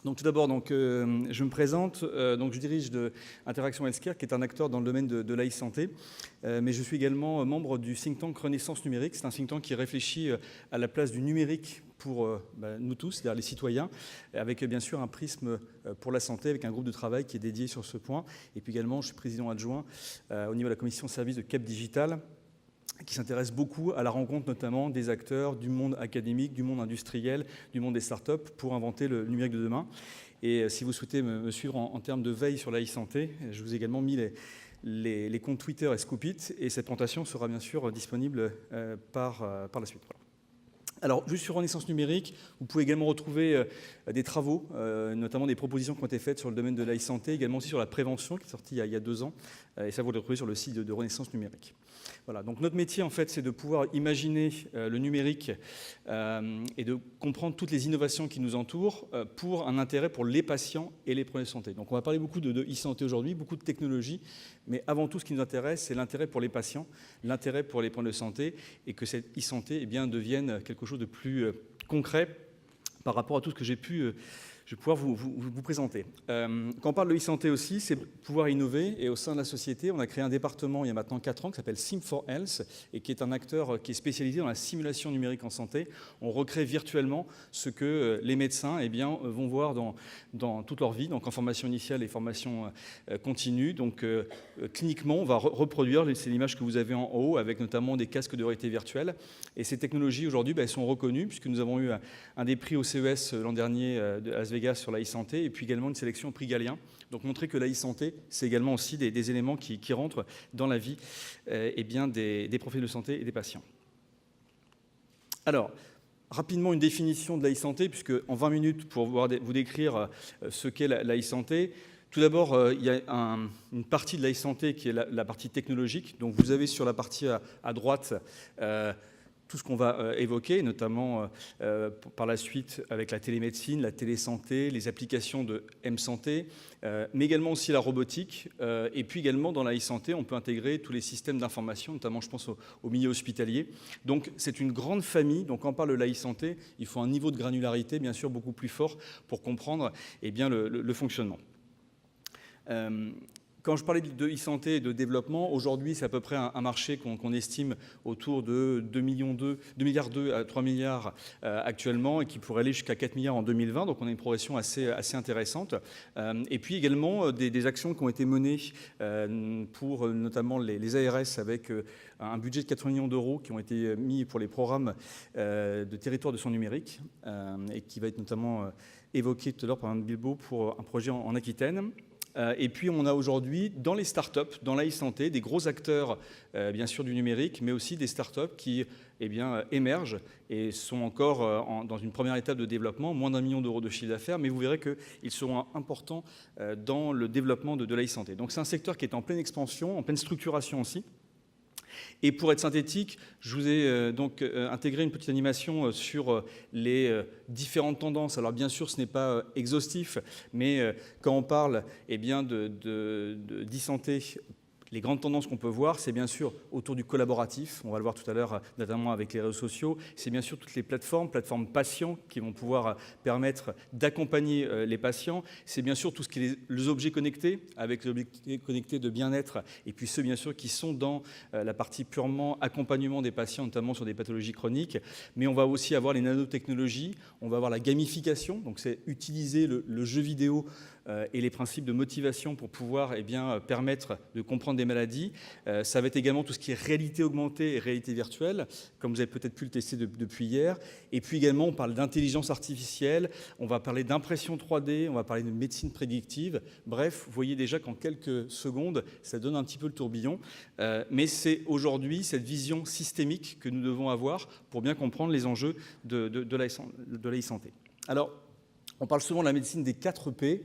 Donc tout d'abord, je me présente. Je dirige Interaction Healthcare, qui est un acteur dans le domaine de l'e-santé. Mais je suis également membre du think tank Renaissance Numérique. C'est un think tank qui réfléchit à la place du numérique pour nous tous, c'est-à-dire les citoyens, avec bien sûr un prisme pour la santé, avec un groupe de travail qui est dédié sur ce point. Et puis également, je suis président adjoint au niveau de la commission service de Cap Digital, qui s'intéresse beaucoup à la rencontre notamment des acteurs du monde académique, du monde industriel, du monde des startups pour inventer le numérique de demain. Et si vous souhaitez me suivre en termes de veille sur la e-santé, je vous ai également mis les comptes Twitter et Scoopit, et cette présentation sera bien sûr disponible par la suite. Voilà. Alors, juste sur Renaissance Numérique, vous pouvez également retrouver des travaux, notamment des propositions qui ont été faites sur le domaine de l'e-santé, également aussi sur la prévention, qui est sortie il y a 2 ans, et ça vous le retrouvez sur le site de Renaissance Numérique. Voilà, donc notre métier, en fait, c'est de pouvoir imaginer le numérique et de comprendre toutes les innovations qui nous entourent pour un intérêt pour les patients et les problèmes de santé. Donc, on va parler beaucoup de e-santé aujourd'hui, beaucoup de technologies, mais avant tout, ce qui nous intéresse, c'est l'intérêt pour les patients, l'intérêt pour les problèmes de santé, et que cette e-santé devienne quelque chose de plus concret par rapport à tout ce que je vais pouvoir vous présenter. Quand on parle de e-santé aussi, c'est pouvoir innover. Et au sein de la société, on a créé un département il y a maintenant 4 ans qui s'appelle Sim4Health et qui est un acteur qui est spécialisé dans la simulation numérique en santé. On recrée virtuellement ce que les médecins vont voir dans toute leur vie, donc en formation initiale et formation continue. Donc cliniquement, on va reproduire ces images que vous avez en haut avec notamment des casques de réalité virtuelle. Et ces technologies aujourd'hui, elles sont reconnues puisque nous avons eu un des prix au CES l'an dernier à Las Vegas sur la e-santé et puis également une sélection au prix Galien. Donc montrer que la e-santé, c'est également aussi des éléments qui rentrent dans la vie des profils de santé et des patients. Alors, rapidement une définition de la e-santé, puisque en 20 minutes, pour vous décrire ce qu'est la e-santé, tout d'abord, il y a une partie de la e-santé qui est la partie technologique. Donc vous avez sur la partie à droite tout ce qu'on va évoquer, notamment par la suite avec la télémédecine, la télésanté, les applications de M-santé, mais également aussi la robotique. Et puis également dans la e-santé, on peut intégrer tous les systèmes d'information, notamment je pense au milieu hospitalier. Donc c'est une grande famille. Donc quand on parle de la e-santé, il faut un niveau de granularité bien sûr beaucoup plus fort pour comprendre le fonctionnement. Quand je parlais de e-santé et de développement, aujourd'hui, c'est à peu près un marché qu'on estime autour de 2,2 milliards à 3 milliards actuellement et qui pourrait aller jusqu'à 4 milliards en 2020. Donc, on a une progression assez intéressante. Et puis également des actions qui ont été menées pour notamment les ARS avec un budget de 80 millions d'euros qui ont été mis pour les programmes de territoire de son numérique et qui va être notamment évoqué tout à l'heure par Mme Bilbao pour un projet en Aquitaine. Et puis, on a aujourd'hui, dans les startups, dans la e-santé, des gros acteurs, bien sûr, du numérique, mais aussi des startups qui émergent et sont encore dans une première étape de développement, moins d'1 million d'euros de chiffre d'affaires, mais vous verrez qu'ils seront importants dans le développement de la e-santé. Donc, c'est un secteur qui est en pleine expansion, en pleine structuration aussi. Et pour être synthétique, je vous ai intégré une petite animation sur les différentes tendances. Alors bien sûr, ce n'est pas exhaustif, mais quand on parle d'e-santé, les grandes tendances qu'on peut voir, c'est bien sûr autour du collaboratif. On va le voir tout à l'heure, notamment avec les réseaux sociaux. C'est bien sûr toutes les plateformes patients qui vont pouvoir permettre d'accompagner les patients. C'est bien sûr tout ce qui est les objets connectés, avec les objets connectés de bien-être, et puis ceux bien sûr qui sont dans la partie purement accompagnement des patients, notamment sur des pathologies chroniques. Mais on va aussi avoir les nanotechnologies, on va avoir la gamification, donc c'est utiliser le jeu vidéo et les principes de motivation pour pouvoir permettre de comprendre des maladies. Ça va être également tout ce qui est réalité augmentée et réalité virtuelle, comme vous avez peut-être pu le tester depuis hier. Et puis également, on parle d'intelligence artificielle, on va parler d'impression 3D, on va parler de médecine prédictive. Bref, vous voyez déjà qu'en quelques secondes, ça donne un petit peu le tourbillon. Mais c'est aujourd'hui cette vision systémique que nous devons avoir pour bien comprendre les enjeux de la e-santé. Alors, on parle souvent de la médecine des 4 P.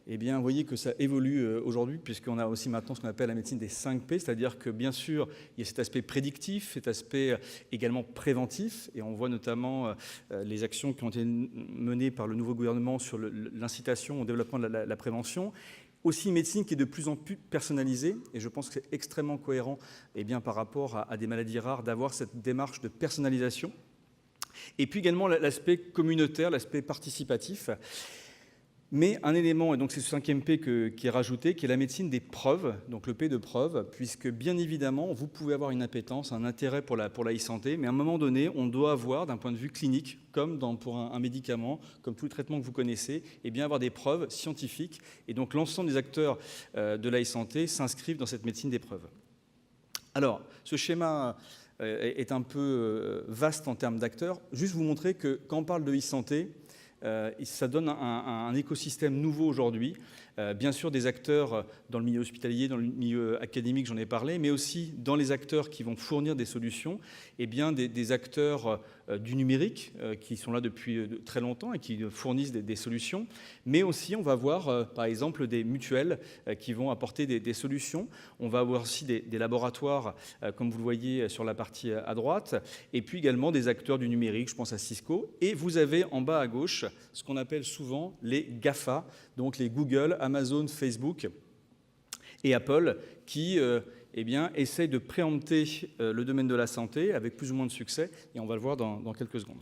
Eh bien, vous voyez que ça évolue aujourd'hui, puisqu'on a aussi maintenant ce qu'on appelle la médecine des 5 P, c'est-à-dire que, bien sûr, il y a cet aspect prédictif, cet aspect également préventif, et on voit notamment les actions qui ont été menées par le nouveau gouvernement sur l'incitation au développement de la prévention. Aussi une médecine qui est de plus en plus personnalisée, et je pense que c'est extrêmement cohérent par rapport à des maladies rares d'avoir cette démarche de personnalisation. Et puis également l'aspect communautaire, l'aspect participatif. Mais un élément, et donc c'est ce 5e P qui est rajouté, qui est la médecine des preuves, donc le P de preuve, puisque bien évidemment, vous pouvez avoir une appétence, un intérêt pour la e-santé, mais à un moment donné, on doit avoir, d'un point de vue clinique, comme pour un médicament, comme tout le traitement que vous connaissez, et bien avoir des preuves scientifiques. Et donc l'ensemble des acteurs de la e-santé s'inscrivent dans cette médecine des preuves. Alors, ce schéma est un peu vaste en termes d'acteurs. Juste vous montrer que quand on parle de e-santé, ça donne un écosystème nouveau aujourd'hui. Bien sûr, des acteurs dans le milieu hospitalier, dans le milieu académique, j'en ai parlé, mais aussi dans les acteurs qui vont fournir des solutions, et bien des acteurs du numérique qui sont là depuis très longtemps et qui fournissent des solutions. Mais aussi, on va voir, par exemple, des mutuelles qui vont apporter des solutions. On va avoir aussi des laboratoires, comme vous le voyez sur la partie à droite, et puis également des acteurs du numérique, je pense à Cisco. Et vous avez en bas à gauche ce qu'on appelle souvent les GAFA, donc les Google, Amazon, Facebook et Apple, qui essayent de préempter le domaine de la santé avec plus ou moins de succès, et on va le voir dans quelques secondes.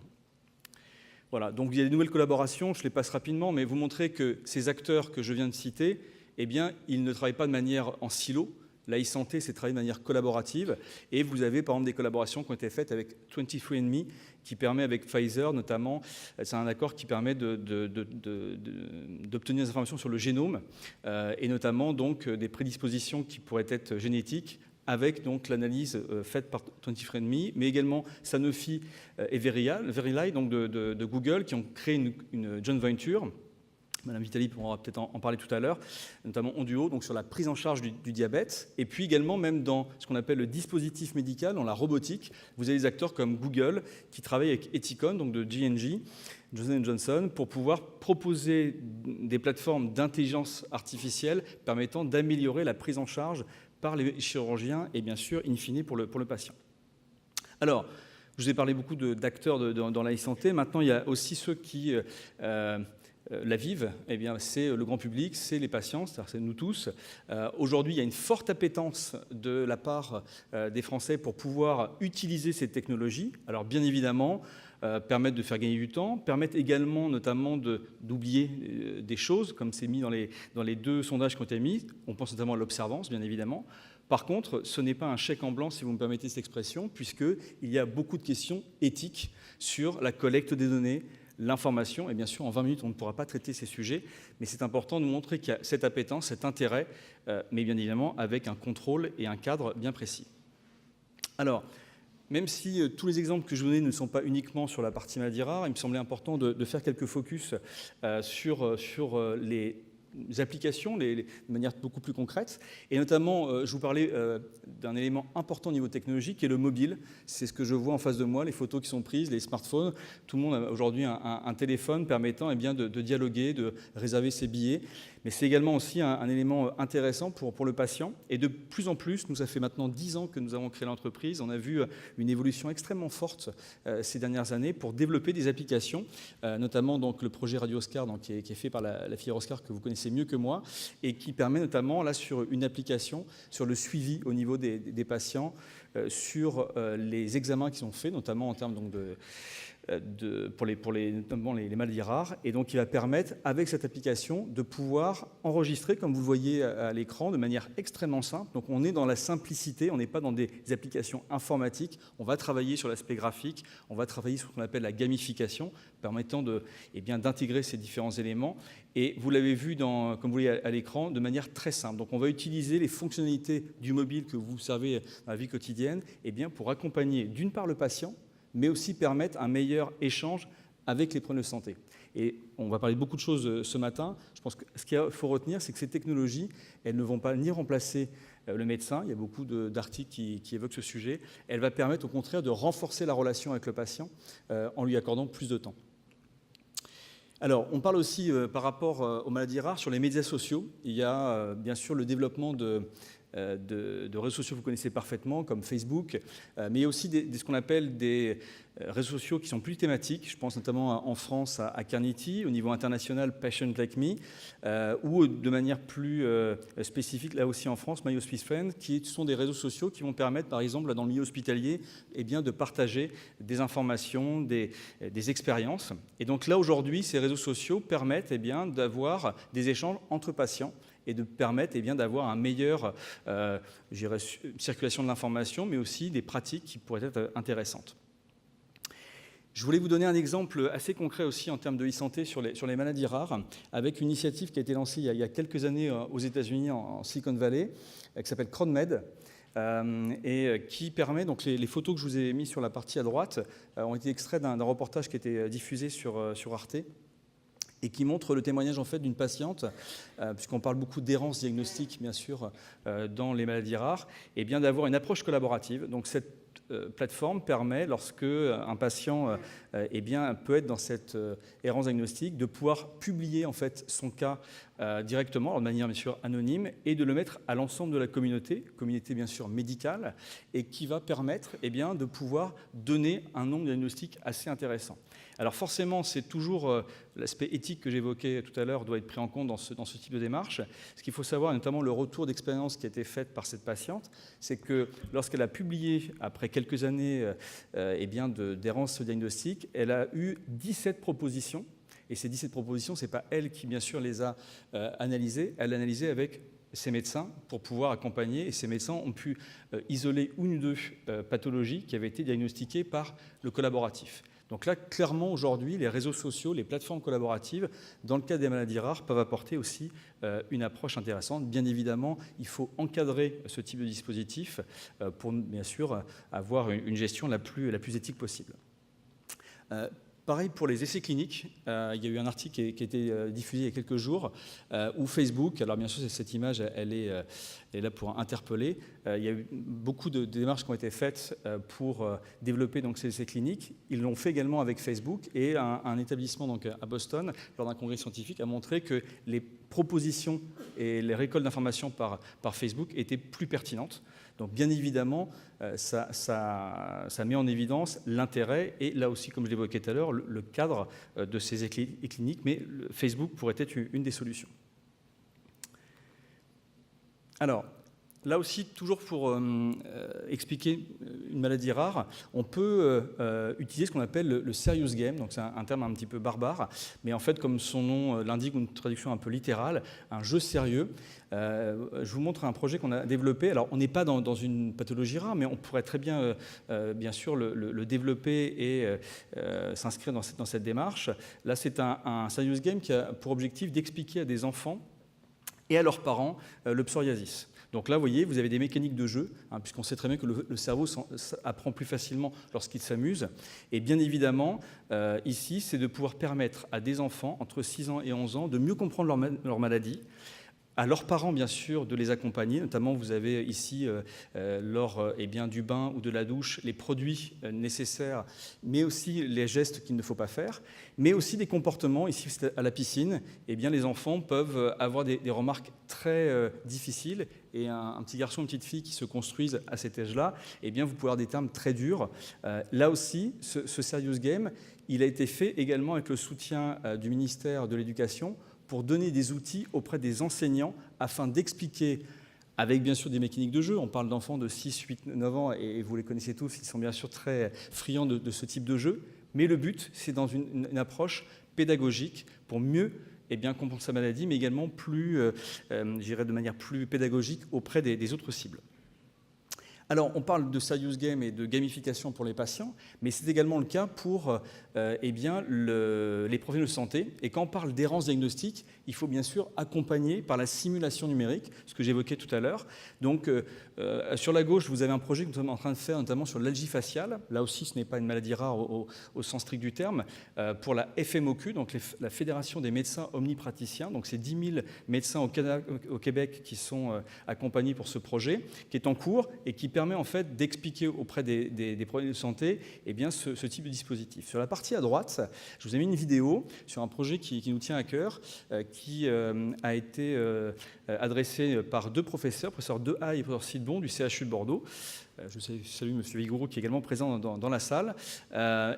Voilà, donc il y a des nouvelles collaborations, je les passe rapidement, mais vous montrer que ces acteurs que je viens de citer, ils ne travaillent pas de manière en silo. La e-santé, c'est travailler de manière collaborative, et vous avez par exemple des collaborations qui ont été faites avec 23andMe, qui permet avec Pfizer notamment, c'est un accord qui permet d'obtenir des informations sur le génome, et notamment donc des prédispositions qui pourraient être génétiques, avec donc l'analyse faite par 23andMe, mais également Sanofi et Verily donc de Google, qui ont créé une joint venture. Madame Vitali pourra peut-être en parler tout à l'heure, notamment Onduo, donc sur la prise en charge du diabète. Et puis également, même dans ce qu'on appelle le dispositif médical, dans la robotique, vous avez des acteurs comme Google qui travaillent avec Ethicon, donc de J&J, Johnson & Johnson, pour pouvoir proposer des plateformes d'intelligence artificielle permettant d'améliorer la prise en charge par les chirurgiens et bien sûr, in fine, pour le patient. Alors, je vous ai parlé beaucoup d'acteurs dans la e-santé. Maintenant, il y a aussi ceux qui la vivent, c'est le grand public, c'est les patients, c'est nous tous. Aujourd'hui, il y a une forte appétence de la part des Français pour pouvoir utiliser ces technologies. Alors, bien évidemment, permettre de faire gagner du temps, permettre également notamment d'oublier des choses, comme c'est mis dans les 2 sondages qui ont été mis. On pense notamment à l'observance, bien évidemment. Par contre, ce n'est pas un chèque en blanc, si vous me permettez cette expression, puisqu'il y a beaucoup de questions éthiques sur la collecte des données, l'information. Et bien sûr, en 20 minutes, on ne pourra pas traiter ces sujets, mais c'est important de montrer qu'il y a cette appétence, cet intérêt, mais bien évidemment avec un contrôle et un cadre bien précis. Alors, même si tous les exemples que je vous donnais ne sont pas uniquement sur la partie maladie rare, il me semblait important de faire quelques focus sur les applications de manière beaucoup plus concrète. Et notamment, je vous parlais d'un élément important au niveau technologique qui est le mobile. C'est ce que je vois en face de moi, les photos qui sont prises, les smartphones. Tout le monde a aujourd'hui un téléphone permettant de dialoguer, de réserver ses billets. Mais c'est également aussi un élément intéressant pour le patient. Et de plus en plus, nous, ça fait maintenant 10 ans que nous avons créé l'entreprise. On a vu une évolution extrêmement forte ces dernières années pour développer des applications, notamment donc, le projet Radio Oscar qui est fait par la filière Oscar que vous connaissez mieux que moi, et qui permet notamment, là, sur une application, sur le suivi au niveau des patients, sur les examens qui sont faits, notamment en termes donc, notamment les maladies rares, et donc il va permettre, avec cette application, de pouvoir enregistrer, comme vous le voyez à l'écran, de manière extrêmement simple. Donc on est dans la simplicité, on n'est pas dans des applications informatiques, on va travailler sur l'aspect graphique, on va travailler sur ce qu'on appelle la gamification, permettant d'intégrer ces différents éléments. Et vous l'avez vu, comme vous voyez à l'écran, de manière très simple. Donc on va utiliser les fonctionnalités du mobile que vous servez dans la vie quotidienne pour accompagner d'une part le patient, mais aussi permettre un meilleur échange avec les preneurs de santé. Et on va parler de beaucoup de choses ce matin. Je pense que ce qu'il faut retenir, c'est que ces technologies, elles ne vont pas ni remplacer le médecin, il y a beaucoup d'articles qui évoquent ce sujet, elles vont permettre au contraire de renforcer la relation avec le patient en lui accordant plus de temps. Alors, on parle aussi par rapport aux maladies rares sur les médias sociaux. Il y a bien sûr le développement de réseaux sociaux que vous connaissez parfaitement, comme Facebook, mais il y a aussi ce qu'on appelle des réseaux sociaux qui sont plus thématiques. Je pense notamment en France à Carnity, au niveau international Patient Like Me, ou de manière plus spécifique, là aussi en France, My Hospice Friend, qui sont des réseaux sociaux qui vont permettre, par exemple, dans le milieu hospitalier, de partager des informations, des expériences. Et donc là, aujourd'hui, ces réseaux sociaux permettent d'avoir des échanges entre patients et de permettre d'avoir un meilleur circulation de l'information, mais aussi des pratiques qui pourraient être intéressantes. Je voulais vous donner un exemple assez concret aussi en termes de e-santé sur les maladies rares, avec une initiative qui a été lancée il y a quelques années aux États-Unis, en Silicon Valley, qui s'appelle CRONMED, et qui permet, donc les photos que je vous ai mises sur la partie à droite ont été extraites d'un reportage qui a été diffusé sur Arte, et qui montre le témoignage en fait d'une patiente, puisqu'on parle beaucoup d'errance diagnostique, bien sûr, dans les maladies rares, et bien d'avoir une approche collaborative. Donc cette plateforme permet, lorsque un patient peut être dans cette errance diagnostique, de pouvoir publier en fait son cas directement, de manière bien sûr anonyme, et de le mettre à l'ensemble de la communauté bien sûr médicale, et qui va permettre de pouvoir donner un nombre de diagnostics assez intéressant. Alors forcément, c'est toujours l'aspect éthique que j'évoquais tout à l'heure doit être pris en compte dans ce type de démarche. Ce qu'il faut savoir, et notamment le retour d'expérience qui a été fait par cette patiente, c'est que lorsqu'elle a publié, après quelques années d'errance diagnostique, elle a eu 17 propositions. Et ces 17 propositions, ce n'est pas elle qui, bien sûr, les a analysées. Elle a analysé avec ses médecins pour pouvoir accompagner. Et ces médecins ont pu isoler une ou deux pathologies qui avaient été diagnostiquées par le collaboratif. Donc là, clairement, aujourd'hui, les réseaux sociaux, les plateformes collaboratives, dans le cas des maladies rares, peuvent apporter aussi une approche intéressante. Bien évidemment, il faut encadrer ce type de dispositif pour, bien sûr, avoir une gestion la plus éthique possible. Pareil pour les essais cliniques, il y a eu un article qui a été diffusé il y a quelques jours où Facebook, alors bien sûr cette image elle est là pour interpeller, il y a eu beaucoup de démarches qui ont été faites pour développer donc, ces essais cliniques. Ils l'ont fait également avec Facebook et un établissement donc, à Boston, lors d'un congrès scientifique, a montré que les propositions et les récoltes d'informations par Facebook étaient plus pertinentes. Donc bien évidemment, ça met en évidence l'intérêt et là aussi, comme je l'évoquais tout à l'heure, le cadre de ces essais cliniques, mais Facebook pourrait être une des solutions. Alors, là aussi, toujours pour expliquer une maladie rare, on peut utiliser ce qu'on appelle le serious game, donc c'est un terme un petit peu barbare, mais en fait, comme son nom l'indique, une traduction un peu littérale, un jeu sérieux. Je vous montre un projet qu'on a développé. Alors, on n'est pas dans une pathologie rare, mais on pourrait très bien, bien sûr, le développer et s'inscrire dans cette démarche. Là, c'est un serious game qui a pour objectif d'expliquer à des enfants et à leurs parents le psoriasis. Donc là, vous voyez, vous avez des mécaniques de jeu, puisqu'on sait très bien que le cerveau apprend plus facilement lorsqu'il s'amuse. Et bien évidemment, ici, c'est de pouvoir permettre à des enfants entre 6 ans et 11 ans de mieux comprendre leur maladie, à leurs parents, bien sûr, de les accompagner. Notamment, vous avez ici, lors du bain ou de la douche, les produits nécessaires, mais aussi les gestes qu'il ne faut pas faire, mais aussi des comportements. Ici, à la piscine, les enfants peuvent avoir des remarques très difficiles. Et un petit garçon, une petite fille qui se construisent à cet âge-là, vous pouvez avoir des termes très durs. Là aussi, ce serious game, il a été fait également avec le soutien du ministère de l'Éducation pour donner des outils auprès des enseignants afin d'expliquer, avec bien sûr des mécaniques de jeu, on parle d'enfants de 6, 8, 9 ans et vous les connaissez tous, ils sont bien sûr très friands de ce type de jeu, mais le but, c'est dans une approche pédagogique pour mieux comprendre sa maladie, mais également de manière plus pédagogique auprès des autres cibles. Alors, on parle de serious game et de gamification pour les patients, mais c'est également le cas pour les professionnels de santé. Et quand on parle d'errance diagnostique, il faut bien sûr accompagner par la simulation numérique, ce que j'évoquais tout à l'heure. Donc, sur la gauche, vous avez un projet que nous sommes en train de faire, notamment sur l'algie faciale. Là aussi, ce n'est pas une maladie rare au sens strict du terme. Pour la FMOQ, donc la Fédération des médecins omnipraticiens. Donc, c'est 10 000 médecins au Québec qui sont accompagnés pour ce projet, qui est en cours et qui permet en fait d'expliquer auprès des problèmes de santé ce type de dispositif. Sur la partie à droite, je vous ai mis une vidéo sur un projet qui nous tient à cœur, qui a été adressé par deux professeurs, professeur Dehaye et professeur Sidbon du CHU de Bordeaux. Je salue M. Vigourou qui est également présent dans la salle.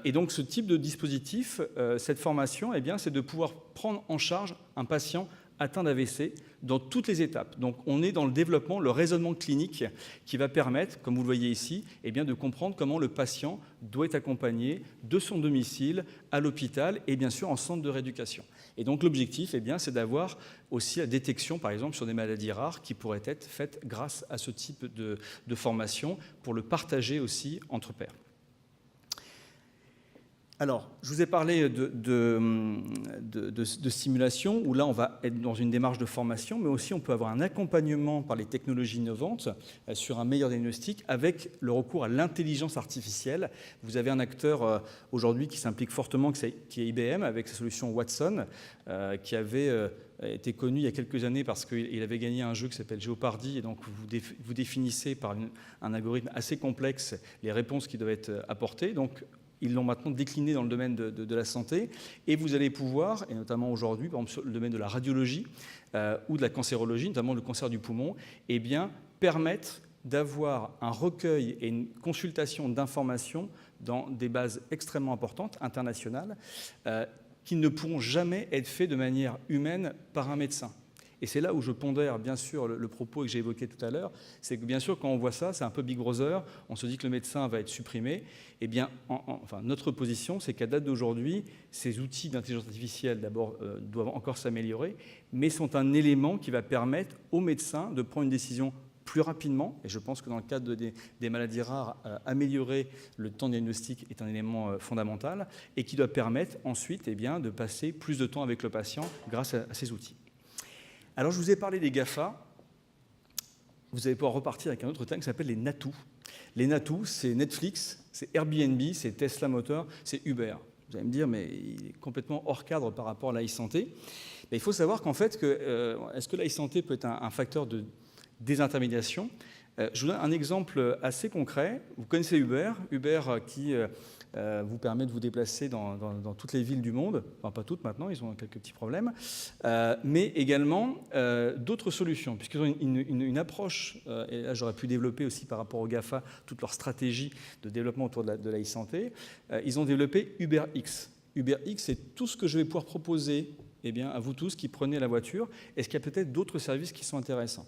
Et donc ce type de dispositif, cette formation, c'est de pouvoir prendre en charge un patient atteint d'AVC dans toutes les étapes. Donc on est dans le développement, le raisonnement clinique qui va permettre, comme vous le voyez ici, de comprendre comment le patient doit être accompagné de son domicile à l'hôpital et bien sûr en centre de rééducation. Et donc l'objectif, c'est d'avoir aussi la détection, par exemple, sur des maladies rares qui pourraient être faites grâce à ce type de formation pour le partager aussi entre pairs. Alors, je vous ai parlé de stimulation, où là, on va être dans une démarche de formation, mais aussi on peut avoir un accompagnement par les technologies innovantes sur un meilleur diagnostic avec le recours à l'intelligence artificielle. Vous avez un acteur aujourd'hui qui s'implique fortement, qui est IBM, avec sa solution Watson, qui avait été connu il y a quelques années parce qu'il avait gagné un jeu qui s'appelle Jeopardy, et donc vous définissez par un algorithme assez complexe les réponses qui doivent être apportées. Donc, ils l'ont maintenant décliné dans le domaine de la santé et vous allez pouvoir, et notamment aujourd'hui, par exemple sur le domaine de la radiologie ou de la cancérologie, notamment le cancer du poumon, permettre d'avoir un recueil et une consultation d'informations dans des bases extrêmement importantes, internationales, qui ne pourront jamais être faits de manière humaine par un médecin. Et c'est là où je pondère, bien sûr, le propos que j'ai évoqué tout à l'heure, c'est que, bien sûr, quand on voit ça, c'est un peu Big Brother, on se dit que le médecin va être supprimé. Notre position, c'est qu'à date d'aujourd'hui, ces outils d'intelligence artificielle, d'abord, doivent encore s'améliorer, mais sont un élément qui va permettre aux médecins de prendre une décision plus rapidement. Et je pense que dans le cadre des maladies rares, améliorer le temps de diagnostic est un élément fondamental et qui doit permettre ensuite de passer plus de temps avec le patient grâce à ces outils. Alors, je vous ai parlé des GAFA. Vous allez pouvoir repartir avec un autre thème qui s'appelle les NATU. Les NATU, c'est Netflix, c'est Airbnb, c'est Tesla Motors, c'est Uber. Vous allez me dire, mais il est complètement hors cadre par rapport à l'e-santé. Il faut savoir qu'en fait, est-ce que l'e-santé peut être un facteur de désintermédiation ? Je vous donne un exemple assez concret. Vous connaissez Uber qui vous permet de vous déplacer dans toutes les villes du monde. Enfin, pas toutes maintenant, ils ont quelques petits problèmes. Mais également d'autres solutions, puisqu'ils ont une approche, et là j'aurais pu développer aussi par rapport aux GAFA toute leur stratégie de développement autour de la e-santé. Ils ont développé UberX. UberX, c'est tout ce que je vais pouvoir proposer à vous tous qui prenez la voiture. Est-ce qu'il y a peut-être d'autres services qui sont intéressants ?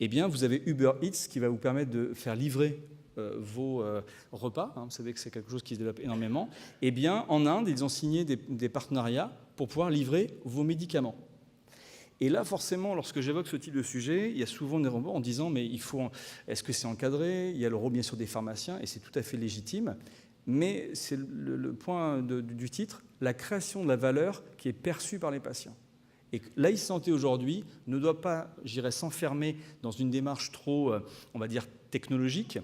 Vous avez Uber Eats qui va vous permettre de faire livrer vos repas. Vous savez que c'est quelque chose qui se développe énormément. En Inde, ils ont signé des partenariats pour pouvoir livrer vos médicaments. Et là, forcément, lorsque j'évoque ce type de sujet, il y a souvent des remords en disant mais est-ce que c'est encadré ? Il y a le rôle bien sûr des pharmaciens et c'est tout à fait légitime. Mais c'est le point du titre, la création de la valeur qui est perçue par les patients. Et l'e-santé aujourd'hui ne doit pas, s'enfermer dans une démarche trop, on va dire, technologique,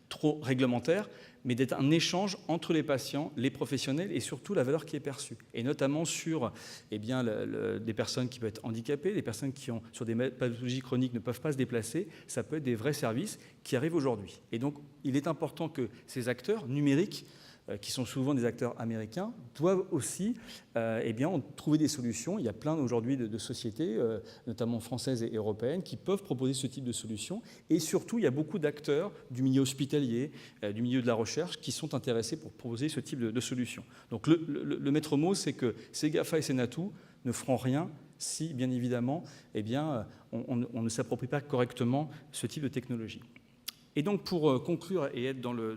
trop réglementaire, mais d'être un échange entre les patients, les professionnels et surtout la valeur qui est perçue. Et notamment sur des personnes qui peuvent être handicapées, des personnes qui ont sur des pathologies chroniques ne peuvent pas se déplacer, ça peut être des vrais services qui arrivent aujourd'hui. Et donc, il est important que ces acteurs numériques, qui sont souvent des acteurs américains, doivent aussi trouver des solutions. Il y a plein aujourd'hui de sociétés, notamment françaises et européennes, qui peuvent proposer ce type de solutions. Et surtout, il y a beaucoup d'acteurs du milieu hospitalier, du milieu de la recherche, qui sont intéressés pour proposer ce type de solutions. Donc le maître mot, c'est que ces GAFA et ces NATU ne feront rien si, bien évidemment, on ne s'approprie pas correctement ce type de technologie. Et donc, pour conclure et être dans le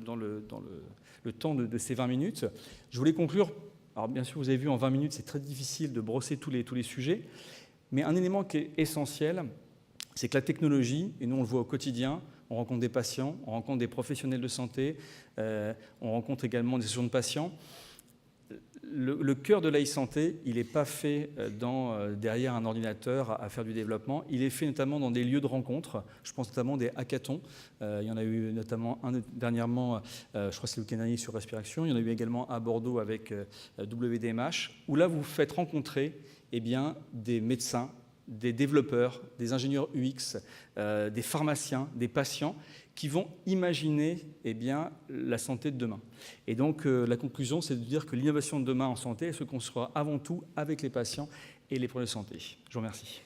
temps de ces 20 minutes, je voulais conclure. Alors, bien sûr, vous avez vu, en 20 minutes, c'est très difficile de brosser tous les sujets, mais un élément qui est essentiel, c'est que la technologie, et nous on le voit au quotidien, on rencontre des patients, on rencontre des professionnels de santé, on rencontre également des sessions de patients. Le cœur de l'e-santé, il n'est pas fait derrière un ordinateur à faire du développement. Il est fait notamment dans des lieux de rencontre. Je pense notamment des hackathons. Il y en a eu notamment un dernièrement, je crois que c'est le week-end dernier sur Respiration. Il y en a eu également à Bordeaux avec WDMH, où là, vous faites rencontrer des médecins, des développeurs, des ingénieurs UX, des pharmaciens, des patients qui vont imaginer la santé de demain. Et donc la conclusion, c'est de dire que l'innovation de demain en santé, elle se construira avant tout avec les patients et les problèmes de santé. Je vous remercie.